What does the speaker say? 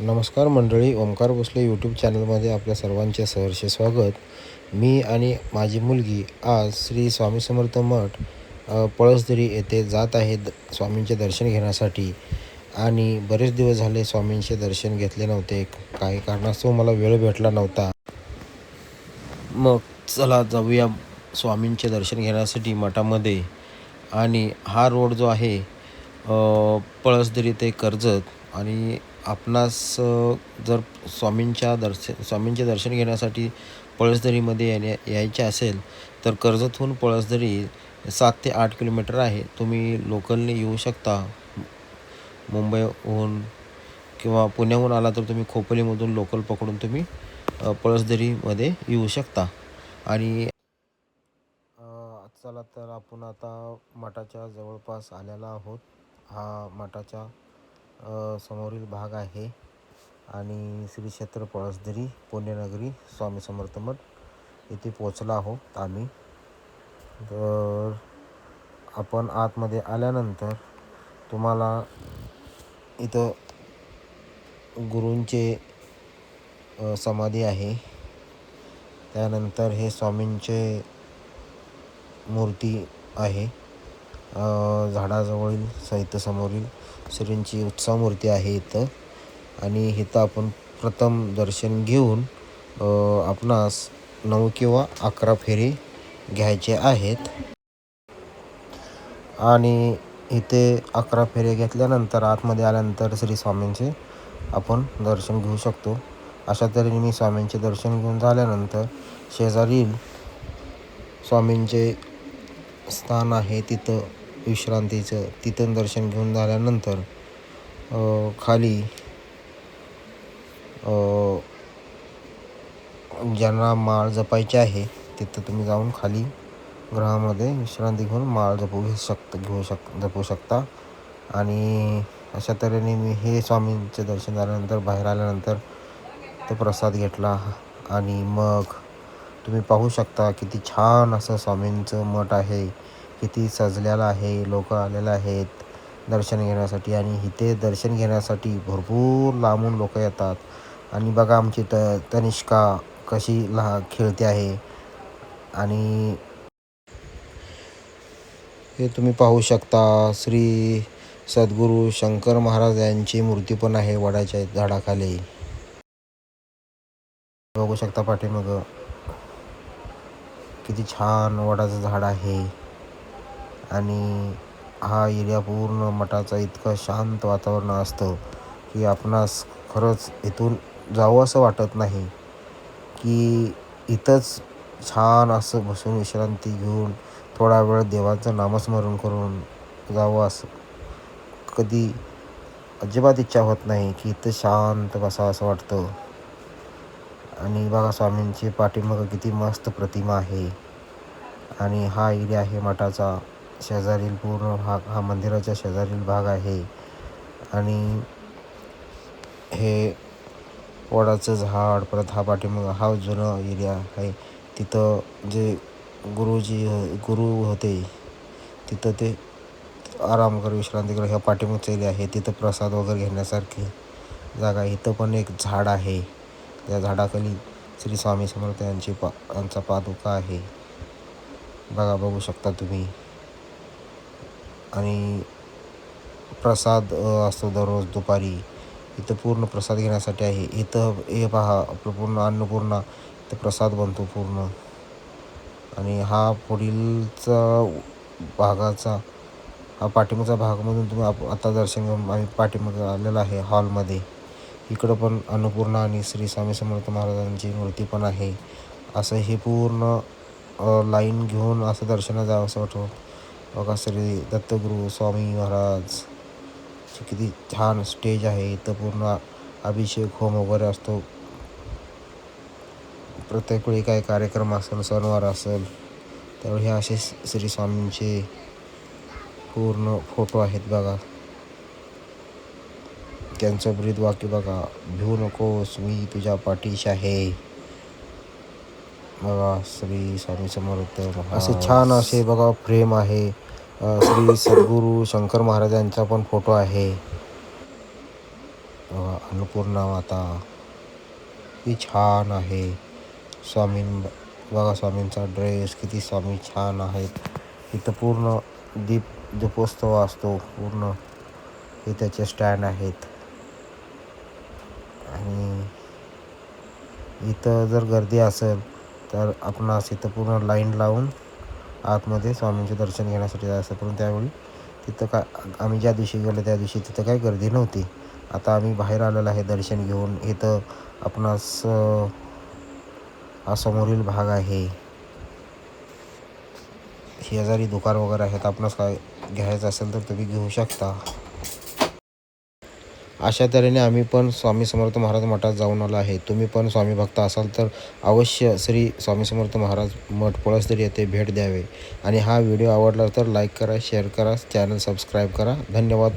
नमस्कार मंडळी, ओमकार भोसले यूट्यूब चॅनलमध्ये आपल्या सर्वांचे सहर्ष स्वागत. मी आणि माझी मुलगी आज श्री स्वामी समर्थ मठ पळसदरी येथे जात आहेत स्वामींचे दर्शन घेण्यासाठी. आणि बरेच दिवस झाले स्वामींचे दर्शन घेतले नव्हते. काही कारणास्तव मला वेळ भेटला नव्हता. मग चला जाऊया स्वामींचे दर्शन घेण्यासाठी मठामध्ये. आणि हा रोड जो आहे पळसदरी ते कर्जत, आणि आपणास जर स्वामींचे दर्शन घेण्यासाठी पळसदरीमध्ये यायचे असेल तर कर्जतहून पळसदरी 7 ते 8 किलोमीटर आहे. तुम्ही लोकलने येऊ शकता. मुंबईहून किंवा पुण्याहून आला तर तुम्ही खोपोलीमधून लोकल पकडून तुम्ही पळसदरीमध्ये येऊ शकता. आणि चला तर आपण आता मठाच्या जवळपास आलेला आहोत. हा मठाच्या समोरील भाग आहे आणि श्री क्षेत्र पळसदरी पुण्यनगरी स्वामी समर्थ मठ येथे पोचला आहोत आम्ही. तर आपण आतमध्ये आल्यानंतर तुम्हाला इथं गुरूंचे समाधी आहे. त्यानंतर हे स्वामींचे मूर्ती आहे. झाडाजवळील साहित्य समोरील श्रींची उत्सव मूर्ती आहे इथं. आणि इथं आपण प्रथम दर्शन घेऊन आपणास 9 किंवा 11 फेरी घ्यायचे आहेत. आणि इथे 11 फेऱ्या घेतल्यानंतर आतमध्ये आल्यानंतर श्री स्वामींचे आपण दर्शन घेऊ शकतो. अशा तऱ्हेने मी स्वामींचे दर्शन घेऊन झाल्यानंतर शेजारील स्वामींचे स्थान आहे तिथं विश्रांतीचं, तिथं दर्शन घेऊन झाल्यानंतर खाली ज्यांना माळ जपायची आहे तिथं तुम्ही जाऊन खाली गृहामध्ये विश्रांती घेऊन माळ जपू शकता. आणि अशा तऱ्हेने मी हे स्वामींचे दर्शन झाल्यानंतर बाहेर आल्यानंतर तो प्रसाद घेतला. आणि मग तुम्ही पाहू शकता किती छान असं स्वामींचं मठ आहे, किती सजलेलं आहे. लोक आलेले आहेत दर्शन घेण्यासाठी. आणि इथे दर्शन घेण्यासाठी भरपूर लांबून लोक येतात. आणि बघा आमची तनिष्का कशी खेळते आहे. आणि हे तुम्ही पाहू शकता श्री सद्गुरू शंकर महाराज यांची मूर्ती पण आहे वडाच्या झाडाखाली. बघू शकता पाठीमागं किती छान वडाचं झाड आहे. आणि हा एरिया पूर्ण मठाचा इतकं शांत वातावरण असतं की आपणास खरंच इथून जावं असं वाटत नाही. की इथंच छान असं बसून विश्रांती घेऊन थोडा वेळ देवाचं नामस्मरण करून जावं असं कधी अजिबात इच्छा होत नाही. की इथं शांत बसावं असं वाटतं. आणि बघा स्वामींची पाठीमागं किती मस्त प्रतिमा आहे. आणि हा एरिया आहे मठाचा शेजारील पूर्ण भाग, हा मंदिराच्या शेजारील भाग आहे. आणि हे वडाचं झाड, परत हा पाठीमागं हा जुना एरिया आहे. तिथं जे गुरु होते तिथं ते आराम कर विश्रांती कर. ह्या पाठीमागचं एरिया आहे तिथं प्रसाद वगैरे घेण्यासारखी जागा आहे. इथं पण एक झाड आहे, त्या झाडाखाली श्री स्वामी समर्थ यांचा पादुका आहे. बघू शकता तुम्ही. आणि प्रसाद असतो दररोज दुपारी. इथं पूर्ण प्रसाद घेण्यासाठी आहे. इथं हे पहा आपलं पूर्ण अन्नपूर्णा, इथं प्रसाद बनतो पूर्ण. आणि हा पुढीलचा भागाचा हा पाठीमागचा भागामधून तुम्ही आता दर्शन घेऊन आम्ही पाठीमागं आलेला आहे हॉलमध्ये. इकडं पण अन्नपूर्णा आणि श्री स्वामी समर्थ महाराजांची मूर्ती पण आहे. असं हे पूर्ण लाईन घेऊन असं दर्शनाला जावं असं वाटतं. बघा श्री दत्तगुरू स्वामी महाराज किती छान स्टेज आहे. इथं पूर्ण अभिषेक होम वगैरे असतो. प्रत्येक वेळी काय कार्यक्रम असेल, सणवार असेल त्यावेळी हे असे श्री स्वामींचे पूर्ण फोटो आहेत. बघा त्यांचं ब्रीद वाक्य बघा, भिवू नकोस मी तुझ्या पाठीशी आहे. बघा श्री स्वामी समर्थ असे छान असे बघा फ्रेम आहे. श्री सद्गुरू शंकर महाराजांचा पण फोटो आहे. अन्नपूर्णा माता किती छान आहे. बघा स्वामींचा ड्रेस किती स्वामी छान आहेत. इथं पूर्ण दीपोत्सव असतो पूर्ण. हे त्याचे स्टँड आहेत. आणि इथं जर गर्दी असेल तर आपणास इथं पूर्ण लाईन लावून आतमध्ये स्वामींचे दर्शन घेण्यासाठी जायचं. पण त्यावेळी तिथं आम्ही ज्या दिवशी गेलो त्या दिवशी तिथं काही गर्दी नव्हती. आता आम्ही बाहेर आलेलो आहे दर्शन घेऊन. इथं आपणास हा समोरील भाग आहे. शेजारी दुकान वगैरे आहेत. आपणास काय घ्यायचं असेल तर तुम्ही घेऊ शकता. अशा तऱ्हेने आम्ही पण स्वामी समर्थ महाराज मठात जाऊन आलो आहे. तुम्ही पण स्वामी भक्त असाल तर अवश्य श्री स्वामी समर्थ महाराज मठ पळसदरी येथे भेट द्यावे. आणि हा व्हिडिओ आवडला तर लाईक करा, शेअर करा, चॅनल सबस्क्राईब करा. धन्यवाद.